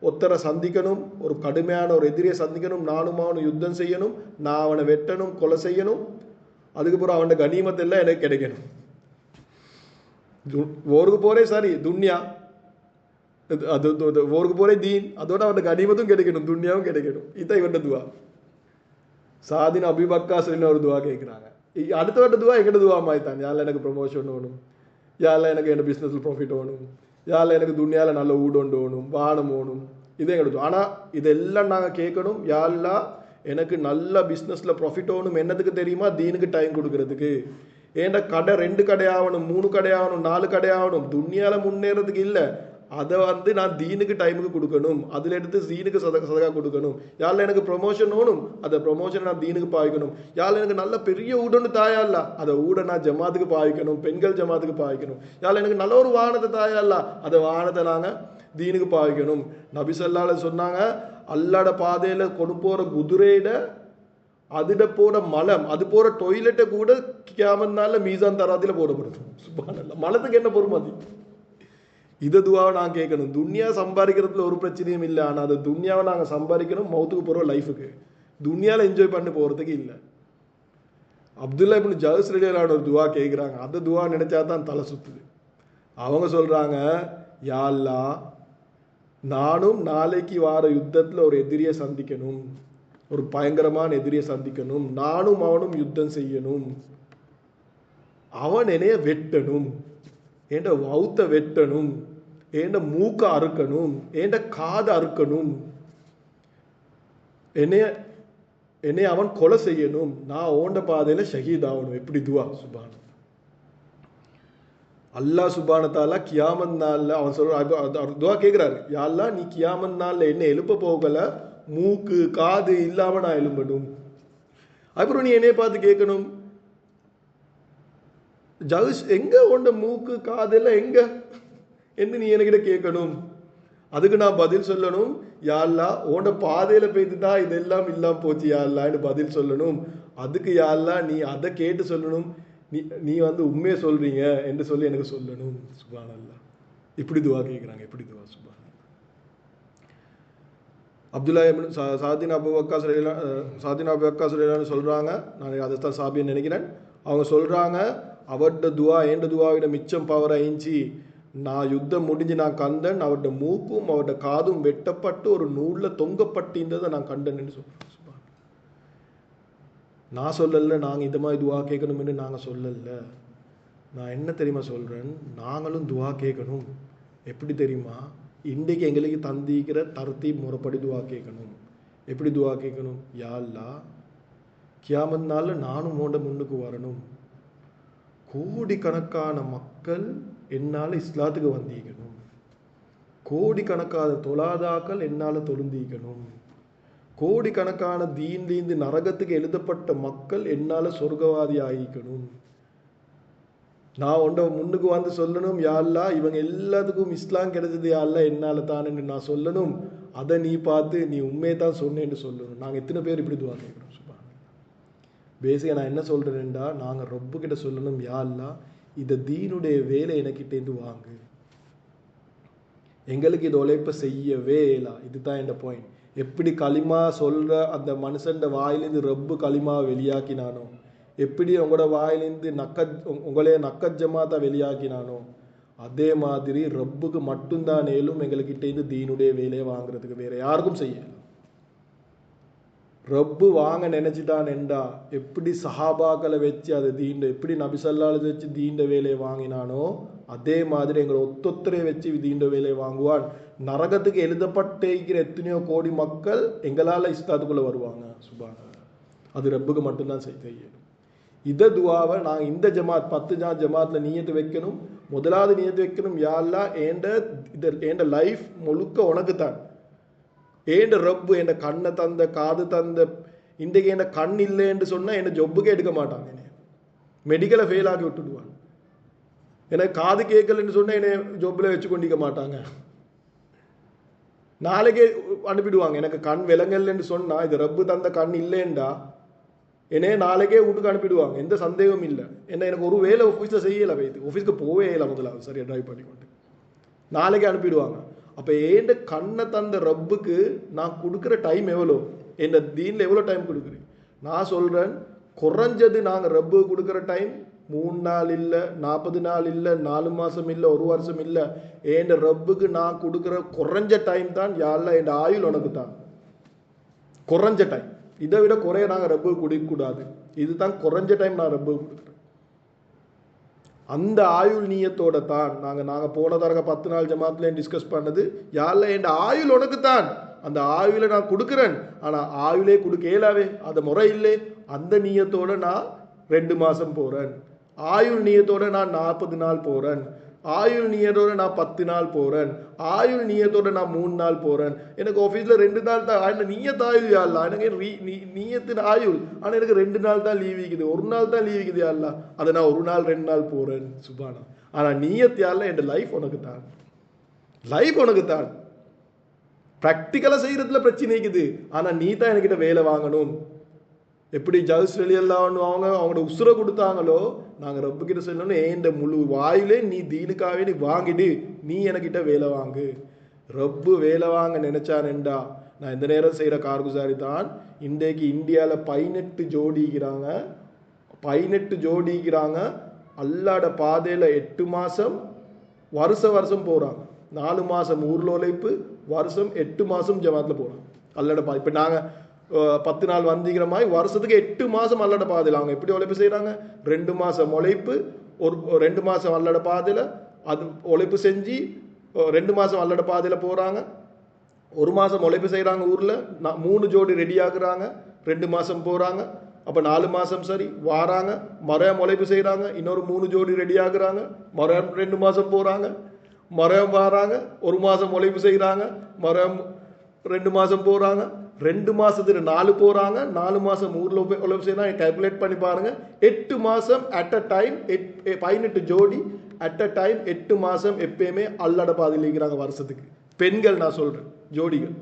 ஒத்தரை சந்திக்கணும், ஒரு கடுமையான ஒரு எதிரியை சந்திக்கணும், நானும் அவனு யுத்தம் செய்யணும், நான் அவனை வெட்டணும், கொலை செய்யணும், அதுக்கப்புறம் அவனோட கனிமத்தை எல்லாம் எனக்கு கிடைக்கணும். ஓருக்கு போறே சரி துன்யா, அது ஓருக்கு போறே தீன், அதோட அவனோட கனிமத்தும் கிடைக்கணும், துன்யாவும் கிடைக்கணும். இதான் இவன் துவா. சாதின் அபூ வக்காஸ் ஒரு துவா கேட்குறாங்க. அடுத்த துவா எங்கிட்ட துவா மாய்த்தான், யாரில் எனக்கு ப்ரொமோஷன் வேணும், யாரில் எனக்கு என்ன பிஸ்னஸில் ப்ராஃபிட் வேணும், யாரில் எனக்கு துன்யாவில் நல்ல ஊடொண்டு வேணும், வானம் வேணும், இதே எங்களுக்கு. ஆனால் இதெல்லாம் நாங்கள் கேட்கணும், யாரெல்லாம் எனக்கு நல்ல பிஸ்னஸில் ப்ராஃபிட் வேணும். என்னதுக்கு தெரியுமா? தீனுக்கு டைம் கொடுக்கறதுக்கு. ஏன்டா கடை 2 கடை ஆகணும், 3 கடை ஆகணும், 4 கடை ஆகணும், துன்யாவில் முன்னேறதுக்கு இல்லை. அதை நான் தீனுக்கு டைமுக்கு கொடுக்கணும், அதில் எடுத்து தீனுக்கு சதகா கொடுக்கணும். யாரில் எனக்கு ப்ரொமோஷன் வேணும், அந்த ப்ரொமோஷன் நான் தீனுக்கு பாவிக்கணும். யாரில் எனக்கு நல்ல பெரிய ஊடன்னு தாயா இல்ல, அதை ஊட நான் ஜமாத்துக்கு பாவிக்கணும், பெண்கள் ஜமாத்துக்கு பாவிக்கணும். யாரில் எனக்கு நல்ல ஒரு வாகனத்தை தாயா இல்ல, அந்த வாகனத்தை நாங்கள் தீனுக்கு பாவிக்கணும். நபி ஸல்லல்லாஹு அலைஹி சுன்னாங்க, அல்லாஹ்ட பாதையில கொண்டு போற குதிரையிட அதிட போற மலம், அது போற டொய்லெட்டை கூட கியாமத் நாள்ல மீசான் தராதில போடப்படும். சுப்ஹானல்லாஹ், மலத்துக்கு என்ன பொறுமதி? இதை துவாவை நான் கேட்கணும். துன்யா சம்பாதிக்கிறதுல ஒரு பிரச்சனையும் இல்லை, ஆனால் அந்த துன்யாவை நாங்கள் சம்பாதிக்கணும் மௌத்துக்கு போகிற லைஃபுக்கு. துன்யாவில் என்ஜாய் பண்ணி போகிறதுக்கு இல்லை. அப்துல்லா இப்னு ஜவுஸ் ரலியல்லாஹு ஒரு துவா கேட்குறாங்க. அந்த துவா நினைச்சா தான் தலை சுத்துது. அவங்க சொல்றாங்க, யா அல்லாஹ் நானும் நாளைக்கு வார யுத்தத்தில் ஒரு எதிரியை சந்திக்கணும், ஒரு பயங்கரமான எதிரியை சந்திக்கணும், நானும் அவனும் யுத்தம் செய்யணும், அவன் என்னைய வெட்டணும், ஏண்ட வௌத்த வெட்டணும், ஏண்ட மூக்க அறுக்கணும், ஏண்ட காதை அறுக்கணும், என்னைய அவன் கொலை செய்யணும், நான் ஓண்ட பாதையில ஷஹீத் ஆகணும். எப்படி துவா! சுபான் அல்லாஹ் சுப்ஹானஹு தஆலா கியாமத் நாள்ல அவன் சொல்ற துவா கேட்கிறாரு, யா அல்லாஹ் நீ கியாமத் நாள்ல என்ன எழுப்ப போகல, மூக்கு காது இல்லாம நான் எழும்பணும். அப்புறம் நீ என்னைய பார்த்து கேட்கணும், ஜவுஸ் எங்க உண்ட மூக்கு காது எல்லாம் எங்க என்று நீ என்கிட்ட கேட்கணும். அதுக்கு நான் பதில் சொல்லணும், யா அல்லாஹ் உண்ட பாதையில போய்த்துதான் இதெல்லாம் இல்லாம போச்சு யா அல்லாஹ்னு பதில் சொல்லணும். அதுக்கு யா அல்லாஹ் நீ அதை கேட்டு சொல்லணும், நீ உண்மையை சொல்றீங்க என்று சொல்லி எனக்கு சொல்லணும். சுப்ஹானல்லாஹ், இப்படி துவா கேட்குறாங்க. எப்படி துவா! சுப்ஹானல்லாஹ். அப்துல்லா இப்னு சாதின் அபூ வக்காஸ் ரலியல்லாஹு சொல்றாங்க, நான் அதைத்தான் சாபின்னு நினைக்கிறேன். அவங்க சொல்றாங்க, அவர்ட துவா ஏண்ட துவாவிட மிச்சம் பவர் ஆயிடுச்சு. நான் யுத்தம் முடிஞ்சு நான் கண்டேன், அவருடைய மூக்கும் அவருடைய காதும் வெட்டப்பட்டு ஒரு நூல்ல தொங்கப்பட்டின்றதை நான் கண்டேன்னு சொல்றேன். நான் சொல்லல நாங்கள் இந்த மாதிரி துவா கேட்கணும்னு நாங்கள் சொல்லல. நான் என்ன தெரியுமா சொல்றேன், நாங்களும் துவா கேட்கணும். எப்படி தெரியுமா? இன்றைக்கு எங்களுக்கு தந்திக்கிற தர்த்தீப் முறைப்படி துவா கேட்கணும். எப்படி துவா கேட்கணும்? யா அல்லாஹ் கியாமத் நாள்ல நானும் உன்ட முன்னுக்கு வரணும், கோடிக்கணக்கான மக்கள் என்னால் இஸ்லாத்துக்கு வந்திக்கணும், கோடிக்கணக்கான தொழாதாக்கள் என்னால் தொழுந்திக்கணும், கோடிக்கணக்கான தீன்லீந்து நரகத்துக்கு எழுதப்பட்ட மக்கள் என்னால் சொர்க்கவாதி ஆகிக்கணும். நான் உண்ட முன்னுக்கு வந்து சொல்லணும், யா அல்லாஹ் இவங்க எல்லாத்துக்கும் இஸ்லாம் கிடைச்சது யா அல்லாஹ் என்னால் தானேன்னு நான் சொல்லணும். அதை நீ பார்த்து நீ உண்மையை தான் சொன்னேன்னு சொல்லணும். நாங்கள் எத்தனை பேர் இப்படி துவா கேட்குறோம்? சுப்ஹானல்லாஹ். பேசிக்காக நான் என்ன சொல்கிறேன்டா, நாங்கள் ரொம்ப கிட்ட சொல்லணும், யா அல்லாஹ் இந்த தீனுடைய வேலை எனக்கிட்டேருந்து வாங்கு, எங்களுக்கு இது உழைப்ப செய்யவே இல்லை. இதுதான் என் பாயிண்ட். எப்படி களிமா சொல்ற அந்த மனுஷன் வாயிலிருந்து ரப்பு களிமா வெளியாக்கினானோ, எப்படி உங்களோட வாயிலிருந்து உங்களே நக்கத் ஜமாத்தை வெளியாக்கினானோ, அதே மாதிரி ரப்புக்கு மட்டும்தான் ஏலும் எங்கள்கிட்ட இருந்து தீனுடைய வேலையை வாங்குறதுக்கு, வேற யாருக்கும் செய்ய. ரப்பு வாங்க நினைச்சிட்டான் என்றா எப்படி சஹாபாக்களை வச்சு அதை தீண்ட, எப்படி நபிசல்லால வச்சு தீண்ட வேலையை வாங்கினானோ அதே மாதிரி எங்களை ஒத்தொத்தரை வச்சு தீண்ட வேலையை வாங்குவான். நரகத்துக்கு எழுதப்பட்டிருக்கிற எத்தனையோ கோடி மக்கள் எங்களால் இஸ்லாத்துக்குள்ள வருவாங்க. சுபான அது ரப்புக்கு மட்டும்தான் செய்யணும். இதை துவாவை நாங்கள் இந்த ஜமாத் 10 ஜமாத்தில் நீயத்து வைக்கணும். முதலாவது நீயத்து வைக்கணும், யா அல்லாஹ் ஏண்ட லைஃப் முழுக்க உனக்கு தான். ஏண்ட ரப்பு என் கண்ணை தந்த காது தந்த, இன்றைக்கு என் கண் இல்லைன்னு சொன்னால் என்னை ஜொப்புக்கே எடுக்க மாட்டாங்க, என்னை மெடிக்கலை ஃபெயில் ஆக்கி விட்டுடுவாங்க. எனக்கு காது கேட்கலன்னு சொன்னால் என்னை ஜொப்பில் வச்சு கொண்டிக்க மாட்டாங்க, நாளைக்கே அனுப்பிடுவாங்க. எனக்கு கண் விலங்கல்னு சொன்னால் இது ரப்பு தந்த கண் இல்லைண்டா என்னையே நாளைக்கே வீட்டுக்கு அனுப்பிடுவாங்க, எந்த சந்தேகமும் இல்லை. எனக்கு ஒரு வேலை ஆஃபீஸில் செய்யலை, வைத்து ஆஃபீஸ்க்கு போவே இல்லை, முதலாவது சரியாக ட்ரைவ் பண்ணிக்கொண்டு நாளைக்கே அனுப்பிடுவாங்க. அப்போ ஏண்ட கண்ணை தந்த ரப்புக்கு நான் கொடுக்குற டைம் எவ்வளோ, என் தீனில் எவ்வளோ டைம் கொடுக்குறேன்? நான் சொல்கிறேன், குறைஞ்சது நாங்கள் ரப்பு கொடுக்குற டைம் 3 நாள் இல்லை, 40 நாள் இல்லை, 4 மாதம் இல்லை, 1 வருஷம் இல்லை. ஏண்ட ரப்புக்கு நான் கொடுக்குற குறைஞ்ச டைம் தான் யா அல்லாஹ் என் ஆயுள் உனக்கு தான். குறைஞ்ச டைம், இதை விட குறைய நாங்கள் ரப்பு கொடுக்கக்கூடாது. இதுதான் குறைஞ்ச டைம் நான் ரப்பு கொடுக்குறேன். அந்த ஆயுள் நீயத்தோட தான் நாங்கள் போன தரக 10 நாள் ஜமாத்துல டிஸ்கஸ் பண்ணது, யா அல்லாஹ் என் ஆயுள் உனக்கு தான், அந்த ஆயுளை நான் கொடுக்குறேன், ஆனால் ஆயுளே கொடுக்க இயலாவே, அது முறை இல்லை. அந்த நீயத்தோட நான் 2 மாதம் போகிறேன், ஆயுள் நீயத்தோட நான் 40 நாள் போகிறேன், ஆயுள் நீயத்தோட நான் 10 நாள் போகிறேன், ஆயுள் நீயத்தோட நான் 3 நாள் போகிறேன். எனக்கு ஆஃபீஸில் 2 நாள் தான் நீயத்து ஆயுள் யா அல்லாஹ், எனக்கு நீயத்தின் ஆயுள், ஆனால் எனக்கு 2 நாள் தான் லீவ் இருக்குது, 1 நாள் தான் லீவ் இருக்குது யா அல்லாஹ், அதை நான் 1 நாள் 2 நாள் போகிறேன். சுபானா, ஆனால் நீயத்து யா அல்லாஹ் என் லைஃப் உனக்கு தான், லைஃப் உனக்கு தான். ப்ராக்டிக்கலாக செய்கிறதுல பிரச்சனை இருக்குது, ஆனால் நீ தான் என்கிட்ட வேலை வாங்கணும். எப்படி ஜவுஸ்ட்ரேலியெல்லாம் அவங்களோட உசுரை கொடுத்தாங்களோ, நாங்கள் ரப்புக்கிட்ட சொல்லணும், ஏண்ட முழு வாயிலே நீ தீனுக்காவே நீ வாங்கிடு, நீ எனக்கிட்ட வேலை வாங்கு. ரப்பு வேலை வாங்க நினைச்சானேண்டா நான் இந்த நேரம் செய்கிற கார்குசாரி தான். இன்றைக்கு இந்தியாவில் 18 ஜோடிக்கிறாங்க, 18 ஜோடிக்கிறாங்க. அல்லாட பாதையில் 8 மாதம் வருஷம் போகிறாங்க. 4 மாதம் ஊரில் உழைப்பு, வருஷம் 8 மாதம் ஜமாத்தில் போகிறாங்க. அல்லாட பாதை இப்போ நாங்கள் 10 நாள் வந்திக்கிற மாதிரி வருஷத்துக்கு 8 மாதம் அல்லாட பாதையில் அவங்க எப்படி உழைப்பு செய்கிறாங்க? 2 மாதம் உழைப்பு, 2 மாதம் அல்லாட பாதையில் அது உழைப்பு செஞ்சு 2 மாதம் அல்லாட பாதையில் போகிறாங்க. 1 மாதம் உழைப்பு செய்கிறாங்க ஊரில், 3 ஜோடி ரெடி ஆகுறாங்க, 2 மாதம் போகிறாங்க. அப்போ 4 மாதம் சரி வாராங்க, மரம் உழைப்பு செய்கிறாங்க, இன்னொரு 3 ஜோடி ரெடி ஆகுறாங்க, மரம் 2 மாதம் போகிறாங்க, மரம் வாராங்க, 1 மாதம் உழைப்பு செய்கிறாங்க, மரம் 2 மாதம் போகிறாங்க, 2 மாதத்துக்கு 4 போகிறாங்க, 4 மாதம் ஊரில் உழைப்பு செய்யலாம். கால்குலேட் பண்ணி பாருங்கள், 8 மாதம் அட் அ டைம், 18 ஜோடி அட் அ டைம் 8 மாதம் எப்பயுமே அல்லாட பாதையில் இருக்கிறாங்க வருஷத்துக்கு. பெண்கள் நான் சொல்கிறேன், ஜோடிகள்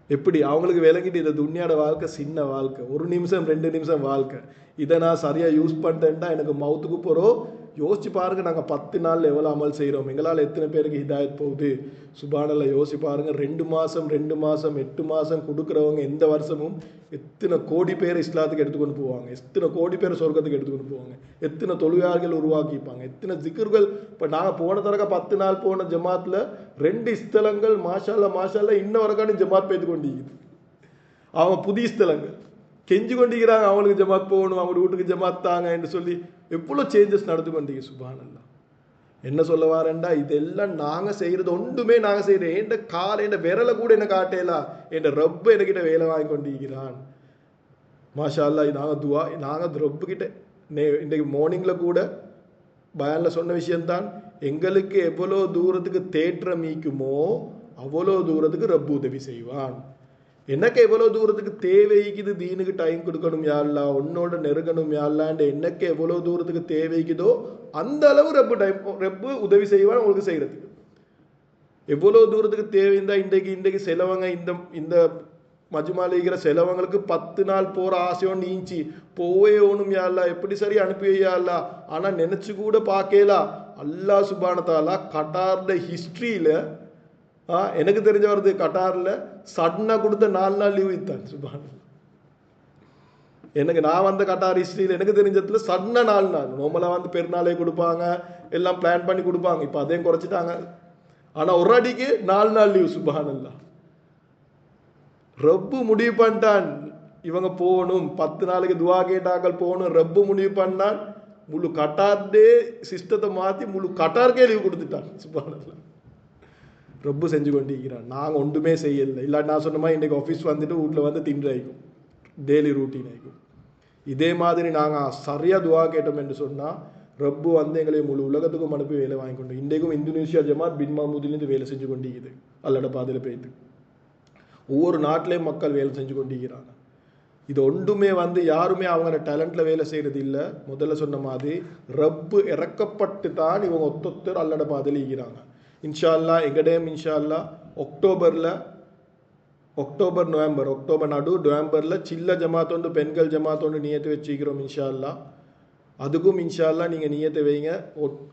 எப்படி அவங்களுக்கு விளங்கிட்டு இந்த துன்யாட வாழ்க்கை சின்ன வாழ்க்கை, 1 நிமிஷம் 2 நிமிஷம் வாழ்க்கை. இதை நான் சரியாக யூஸ் பண்ணிட்டேன்டா எனக்கு மவுத்துக்கு போகிறோம். யோசிச்சு பாருங்க, நாங்கள் 10 நாளில் எவ்வளோ அமல் செய்கிறோம், எங்களால் எத்தனை பேருக்கு ஹிதாயத் போகுது. சுபானல்ல யோசிச்சு பாருங்க, 2 மாதம் 8 மாதம் கொடுக்குறவங்க எந்த வருஷமும் எத்தனை கோடி பேர் இஸ்லாத்துக்கு எடுத்துக்கொண்டு போவாங்க, எத்தனை கோடி பேர் சொர்க்கத்துக்கு எடுத்துக்கொண்டு போவாங்க, எத்தனை தொழுகையாளர்கள் உருவாக்கிப்பாங்க, எத்தனை ஜிக்கர்கள். இப்போ நாங்கள் போன தரக்க 10 நாள் போன ஜமாத்தில் 2 ஸ்தலங்கள் மாஷால்லா இன்ன வரைக்கான ஜமாத் பேத்து கொண்டிருக்குது. அவங்க புதிய ஸ்தலங்கள் கெஞ்சு கொண்டிருக்கிறாங்க, அவங்களுக்கு ஜமாத் போகணும், அவங்க வீட்டுக்கு ஜமாத் தாங்க என்று சொல்லி எவ்வளோ சேஞ்சஸ் நடந்து கொண்டீங்க. சுபானல்லா, என்ன சொல்ல வாரேன்டா, இதெல்லாம் நாங்கள் செய்கிறது ஒன்றுமே நாங்கள் செய்கிறேன். என் கால் என் விரலை கூட என்ன காட்டேலா, என் ரப்பு என்கிட்ட வேலை வாங்கி கொண்டிருக்கிறான். மாஷா அல்லா, நாங்கள் ரப்புக்கிட்ட இன்றைக்கு மார்னிங்கில் கூட பயானில் சொன்ன விஷயம்தான், எங்களுக்கு எவ்வளோ தூரத்துக்கு தேற்றம் மீக்குமோ அவ்வளோ தூரத்துக்கு ரப்பு உதவி செய்வான். எனக்கு எவ்வளோ தூரத்துக்கு தேவைக்குது, தீனுக்கு டைம் கொடுக்கணும் யாழ்லா, உன்னோட நெருங்கணும் யாழ்லான்ற எனக்கு எவ்வளோ தூரத்துக்கு தேவைக்குதோ அந்த அளவு ரப்பு உதவி செய்வான் உங்களுக்கு செய்கிறதுக்கு. எவ்வளோ தூரத்துக்கு தேவைந்தா இன்றைக்கு செலவங்க இந்த மஜ்மாலிக்கிற செலவங்களுக்கு 10 நாள் போகிற ஆசையோடு நீஞ்சி போவே ஓணும் யாழ்லா, எப்படி சரி அனுப்பி வையாள்லா. ஆனால் நினச்சி கூட பார்க்கலாம், அல்லாஹ் சுப்ஹானஹு வ தஆலா கட்டார்ட ஹிஸ்ட்ரியில் எனக்கு தெரிஞ்ச வருது, கட்டாரில் சடனாக கொடுத்த 4 நாள் லீவ் தான். சுபானல்லா. எனக்கு நான் வந்த கட்டார் ஹிஸ்ட்ரியில் எனக்கு தெரிஞ்சதுல சடனாக 4 நாள். நார்மலாக வந்து பெருநாளே கொடுப்பாங்க, எல்லாம் பிளான் பண்ணி கொடுப்பாங்க. இப்போ அதையும் குறைச்சிட்டாங்க. ஆனால் ஒரு அடிக்கு 4 நாள் லீவ். சுபானல்லா. ரப்பு முடிவு பண்ணிட்டான் இவங்க போகணும், 10 நாளைக்கு துவா கேட்டாக்கள் போகணும். ரப்பு முடிவு பண்ணான் முழு கட்டார்டே சிஸ்டத்தை மாற்றி முழு கட்டாருக்கே லீவ் கொடுத்துட்டான். சுபானல்லா. ரப்பு செஞ்சு கொண்டிருக்கிறான். நாங்கள் ஒன்றுமே செய்யலை. இல்லாட்டி நான் சொன்ன மாதிரி இன்றைக்கு ஆஃபீஸ் வந்துட்டு வீட்டில் வந்து தின்றாயிக்கும், டெய்லி ரூட்டீன் ஆகிக்கும். இதே மாதிரி நாங்கள் சரியாக துவா கேட்டோம் என்று சொன்னால் ரப்பு வந்து எங்களை முழு உலகத்துக்கும் அனுப்பி வேலை வாங்கி கொண்டு இன்றைக்கும் இந்தோனேஷியா ஜமாத் பின் மாமூதிலேருந்து வேலை செஞ்சு கொண்டிருக்குது. அல்லட பாதையில் போயிட்டு ஒவ்வொரு நாட்டிலையும் மக்கள் வேலை செஞ்சு கொண்டிருக்கிறாங்க. இது ஒன்றுமே வந்து யாருமே அவங்க டேலண்ட்டில் வேலை செய்கிறது இல்லை. முதல்ல சொன்ன மாதிரி ரப்பு இறக்கப்பட்டு தான் இவங்க ஒத்தொத்தர் அல்லட பாதையில் இருக்கிறாங்க. இன்ஷா அல்லா எங்கடையும் இன்ஷா அல்லா அக்டோபர் நடு நவம்பரில் சில்ல ஜமாத்தோண்டு பெண்கள் ஜமாத்தோண்டு நியத்து வச்சுக்கிறோம் இன்ஷா அல்லா. அதுக்கும் இன்ஷா அல்லா நீங்கள் நியத்தை வைங்க.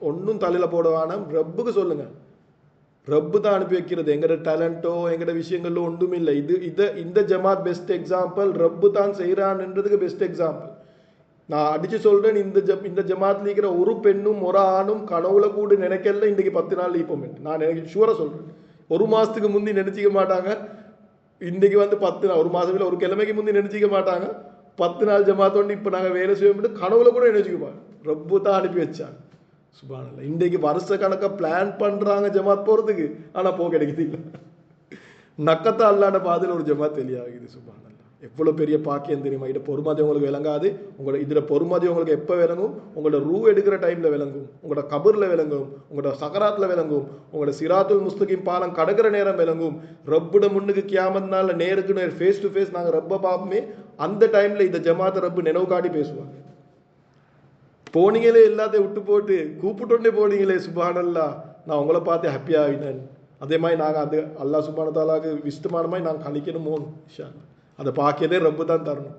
ஒன்றும் தலையில் போட வேணாம், ரப்புக்கு சொல்லுங்கள். ரப்பு தான் அனுப்பி வைக்கிறது. எங்களோட டேலண்ட்டோ எங்களோட விஷயங்களோ ஒன்றும் இல்லை. இந்த ஜமாத் பெஸ்ட் எக்ஸாம்பிள். ரப்பு தான் செய்கிறான்ன்றதுக்கு பெஸ்ட் எக்ஸாம்பிள். நான் அடித்து சொல்கிறேன், இந்த ஜமாத்தில் இருக்கிற ஒரு பெண்ணும் ஒரு ஆணும் கனவுல கூட நினைக்கல இன்றைக்கி 10 நாள் லீப்போம். நான் எனக்கு ஷூராக சொல்கிறேன். ஒரு மாதத்துக்கு முந்தி நினச்சிக்க மாட்டாங்க. இன்றைக்கி வந்து 10 நாள், ஒரு மாதத்தில் ஒரு கிழமைக்கு முந்தி நினச்சிக்க மாட்டாங்க. 10 நாள் ஜமாத்தோண்டு இப்போ நாங்கள் வேலை செய்வோம் கனவுல கூட நினச்சிக்குப்பாங்க. ரப்பு தான் அனுப்பி வச்சாங்க. சுபானல்லா. இன்றைக்கு வருஷ கணக்காக பிளான் பண்ணுறாங்க ஜமாத் போகிறதுக்கு, ஆனால் போக கிடைக்குது இல்லை. நக்கத்தா அல்லாட பாதையில் ஒரு ஜமாத் வெளியாகுது. சுபானல்லா. எவ்வளோ பெரிய பாக்கியம் தெரியுமா? இதில் பொறுமதி உங்களுக்கு விளங்காது. இதில் பொறுமதி உங்களுக்கு எப்போ விளங்கும்? உங்களோட ரூ எடுக்கிற டைமில் விளங்கும், உங்களோட கபரில் விளங்கும், உங்களோட சகராத்தில் விளங்கும், உங்களோட சிராத்துல் முஸ்தகிம் பாலம் கடக்கிற நேரம் விளங்கும். ரப்புட முன்னுக்கு கியாமத்னால நேருக்கு நேர் ஃபேஸ் டு ஃபேஸ் நாங்கள் ரப்பை பார்ப்போமே, அந்த டைமில் இந்த ஜமாத்தை ரப்பு நினைவு காட்டி பேசுவாங்க. போனீங்களே எல்லாத்தையும் விட்டு போட்டு கூப்பிட்டோன்னே போனீங்களே சுபானல்லா, நான் உங்களை பார்த்து ஹாப்பியாக ஆகினேன். அதே மாதிரி நாங்கள் அது அல்லா சுபான தாலாவுக்கு விஷ்டமான மாதிரி நாங்கள் கழிக்கணும் போகணும். இன்ஷா அல்லா. அதை பார்க்கதே ரப்பு தான் தரணும்.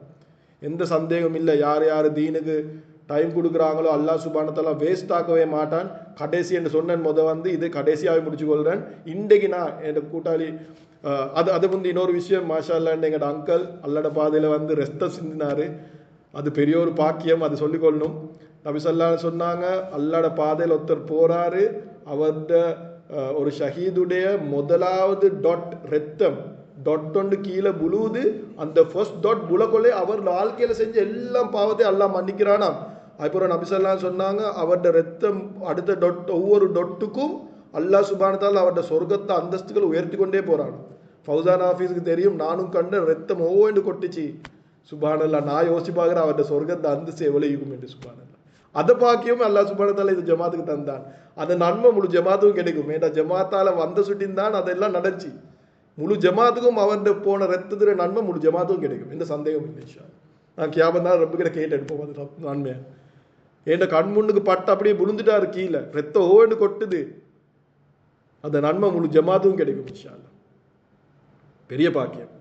எந்த சந்தேகம் இல்லை. யார் யார் தீனுக்கு டைம் கொடுக்குறாங்களோ அல்லா சுபான தாலா வேஸ்ட் ஆக்கவே மாட்டான். கடைசி என்று சொன்னேன் வந்து இது கடைசியாகவே முடிச்சு கொள்கிறேன். இன்றைக்கு நான் என் கூட்டாளி அது வந்து இன்னொரு விஷயம். மாஷா அல்லா, எங்களோட அங்கிள் அல்லட பாதையில் வந்து ரெஸ்ட்டை சிந்தினார். அது பெரிய ஒரு பாக்கியம், அது சொல்லிக்கொள்ளணும். நபி ஸல்லல்லாஹு சொன்னாங்க, அல்லாஹ்ட பாதையில் ஒருத்தர் போறாரு, அவர்த ஒரு ஷஹீதுடைய முதலாவது ரத்தம் ஒன்று கீழே புழுவுது. அந்த ஃபர்ஸ்ட் புலக்கொள்ளே அவர் வாழ்க்கையில செஞ்ச எல்லாம் பாவத்தை அல்லாஹ் மன்னிக்கிறானாம். அதுக்கப்புறம் நபி ஸல்லல்லாஹு சொன்னாங்க, அவருடைய ரத்தம் அடுத்த ஒவ்வொரு டொட்டுக்கும் அல்லாஹ் சுப்ஹானஹு வ தஆலா அவருடைய சொர்க்கத்தை அந்தஸ்துகள் உயர்த்தி கொண்டே போறான். ஃபௌசான் ஹாஃபிஸுக்கு தெரியும், நானும் கண்ட ரத்தம் ஒவ்வொன்று கொட்டிச்சு. சுப்ஹானல்லாஹ், நான் யோசிச்சு பார்க்குறேன் அவருடைய சொர்க்கத்தை அந்தஸ்து எவ்வளோ இருக்கும் என்று. சுப்ஹானல்லாஹ், அதை பாக்கியும் அல்லாஹ் சுப்ஹானஹு வ தஆலா இது ஜமாத்துக்கு தந்தான். அந்த நன்மை முழு ஜமாத்துக்கும் கிடைக்கும். ஏன்னா ஜமாத்தால வந்த சுட்டின் தான் அதெல்லாம் நடந்துச்சு. முழு ஜமாத்துக்கும் அவர்கிட்ட போன ரத்தத்துடைய நன்மை முழு ஜமாத்துக்கும் கிடைக்கும். எந்த சந்தேகம் இல்லை. இன்ஷா அல்லாஹ் நான் கியாமத் நாள் ரப்பு கிட்ட கேட்டு எடுப்போம் அது நன்மையா. என் கண் முன்னுக்கு பட்டு அப்படியே விழுந்துட்டாரு கீழே, ரத்தம் ஓன்னு கொட்டுது. அந்த நன்மை முழு ஜமாத்துக்கும் கிடைக்கும். இன்ஷா அல்லாஹ் பெரிய பாக்கியம்.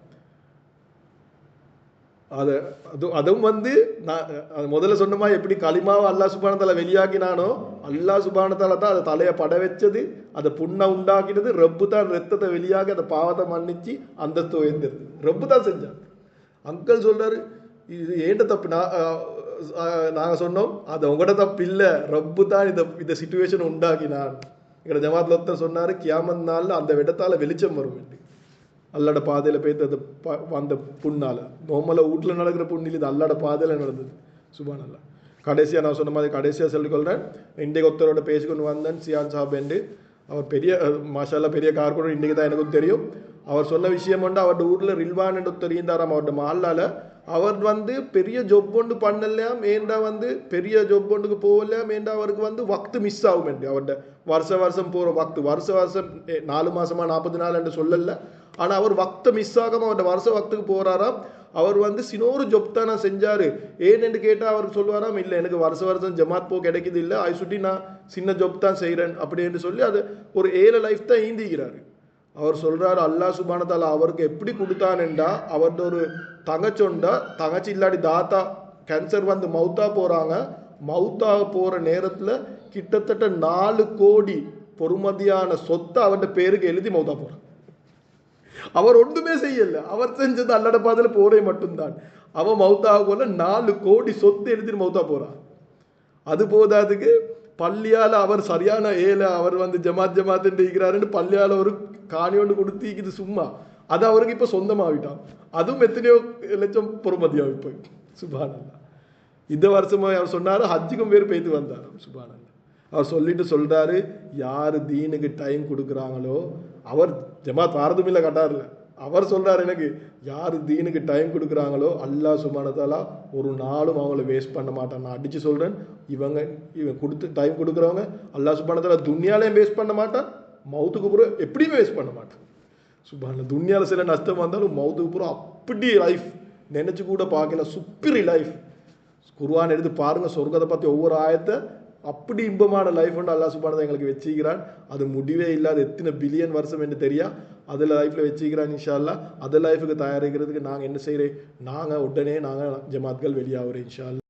அதுவும் வந்து நான் முதல்ல சொன்ன மாதிரி எப்படி களிமாவை அல்லாஹ் சுப்ஹானஹு வ தஆலா வெளியாக்கினானோ, அல்லாஹ் சுப்ஹானஹு வ தஆலா தான் அதை தலையை பட வச்சது, அதை புண்ணை உண்டாக்கினது. ரப்பு தான் ரத்தத்தை வெளியாகி அந்த பாவத்தை மன்னிச்சு அந்தஸ்து உயர்ந்தது. ரப்பு தான் செஞ்சான். அங்கிள் சொல்றாரு, இது ஏண்ட தப்பு. நாங்கள் சொன்னோம், அது உங்களோட தப்பு இல்லை, ரப்பு தான் இந்த சிச்சுவேஷன் உண்டாக்கினான். எங்களோட ஜமாத்ல ஒருத்தர் சொன்னாரு, கியாமத் நாளில் அந்த இடத்தால வெளிச்சம் வரும் என்று. அல்லாட பாதையில் போய்த்து அது அந்த புண்ணால் நோமலாக வீட்டில் நடக்கிற புண்ணில் இது அல்லாட பாதையில் நடந்தது. சுப்ஹானல்லாஹ். கடைசியாக நான் சொன்ன மாதிரி கடைசியாக சொல்லிக்கொள்கிறேன். இன்றைக்கு ஒருத்தரோட பேசிக்கொண்டு வந்தேன், சியான் சாப் என்று. அவர் பெரிய மாஷால்லா பெரிய கார் கூட இன்றைக்கி தான் எனக்கும் தெரியும். அவர் சொன்ன விஷயம் வந்து அவருடைய ஊரில் ரில்வான் என்று தெரிந்தாராம். அவருடைய மஹல்லால அவர் வந்து பெரிய ஜொப் ஒன்று பண்ணலாம், ஏண்டா வந்து பெரிய ஜொப் ஒன்றுக்கு போகலாம், ஏண்டா அவருக்கு வந்து வக்து மிஸ் ஆகும் என்று. அவருடைய வருஷம் போகிற வக்து வருஷம் 4 மாதமாக 40 நாள் என்று சொல்லலை. ஆனால் அவர் வக்தை மிஸ் ஆகாமல் அவருடைய வருஷ வக்துக்கு போகிறாராம். அவர் வந்து சின்னொரு ஜொப் தான் நான் செஞ்சார். ஏன்னு கேட்டால் அவர் சொல்லுவாராம், இல்லை எனக்கு வருஷம் ஜமாத் போ கிடைக்குது இல்லை, அதை சுட்டி நான் சின்ன ஜொப் தான் செய்கிறேன் அப்படின்னு சொல்லி அது ஒரு 7 லைஃப் தான் ஈந்திக்கிறாரு. அவர் சொல்கிறார், அல்லாஹ் சுப்ஹானஹு வ தஆலா அவருக்கு எப்படி கொடுத்தான்டா, அவர்கிட்ட ஒரு தங்கச்சி இல்லாடி தாத்தா கேன்சர் வந்து மவுத்தா போகிறாங்க. மவுத்தாக போகிற நேரத்தில் கிட்டத்தட்ட 4 கோடி பொறுமதியான சொத்தை அவர்கிட்ட பேருக்கு எழுதி மவுத்தா போகிறாங்க. அவர் ஒன்றுமே செய்யல. அவர் செஞ்சது அல்லட பாதையில போறே மட்டும்தான். அவன் மௌத்தாக போல 4 கோடி சொத்து எடுத்துட்டு மௌத்தா போறான். அது போதாதுக்கு பள்ளியால அவர் சரியான ஏழை, அவர் வந்து ஜமாத் இருக்கிறாருன்னு பள்ளியால ஒரு காணி ஒன்று கொடுத்திக்குது சும்மா. அது அவருக்கு இப்ப சொந்தமாகிட்டான். அதுவும் எத்தனையோ லட்சம் பொறுமதியா இப்ப. சுப்ஹானல்லாஹ். இந்த வருஷமா அவர் சொன்னாரு ஹஜ்ஜுக்கும் பேர் போய்த்து வந்தார். சுப்ஹானல்லாஹ். அவர் சொல்லிட்டு சொல்றாரு, யாரு தீனுக்கு டைம் கொடுக்குறாங்களோ, அவர் ஜமாத் வாரதும் இல்லை கட்டார்ல, அவர் சொல்றாரு எனக்கு யாரு தீனுக்கு டைம் கொடுக்குறாங்களோ அல்லாஹ் சுப்ஹானஹு வ தஆலா ஒரு நாளும் அவங்கள வேஸ்ட் பண்ண மாட்டான். நான் அடிச்சு சொல்றேன், இவன் கொடுத்து டைம் கொடுக்குறவங்க அல்லாஹ் சுப்ஹானஹு வ தஆலா துன்யாலையும் வேஸ்ட் பண்ண மாட்டான், மௌத்துக்கு பிறகு எப்படியுமே வேஸ்ட் பண்ண மாட்டான். சுப்ஹானல்லாஹ். துன்யால சில நஷ்டம் வந்தாலும் மௌத்துக்கு பிறகு அப்படி லைஃப் நினைச்சு கூட பார்க்கல, சுப்பிரி லைஃப். குர்ஆன் எடுத்து பாருங்க, சொர்க்கத்தை பத்தி ஒவ்வொரு ஆயத்தை அப்படி இன்பமான லைஃப் வந்து அல்லாஹ் சுப்ஹானஹு வ தஆலா எங்களுக்கு வச்சுக்கிறான். அது முடிவே இல்லாத எத்தனை பில்லியன் வருஷம் என்று தெரியா அதில் லைஃப்பில் வச்சுக்கிறான். இன்ஷா அல்லாஹ் அந்த லைஃபுக்கு தயாரிக்கிறதுக்கு நாங்கள் என்ன செய்கிறேன், நாங்கள் உடனே நாங்கள் ஜமாத்கள் வெளியாகிறோம் இன்ஷா அல்லாஹ்.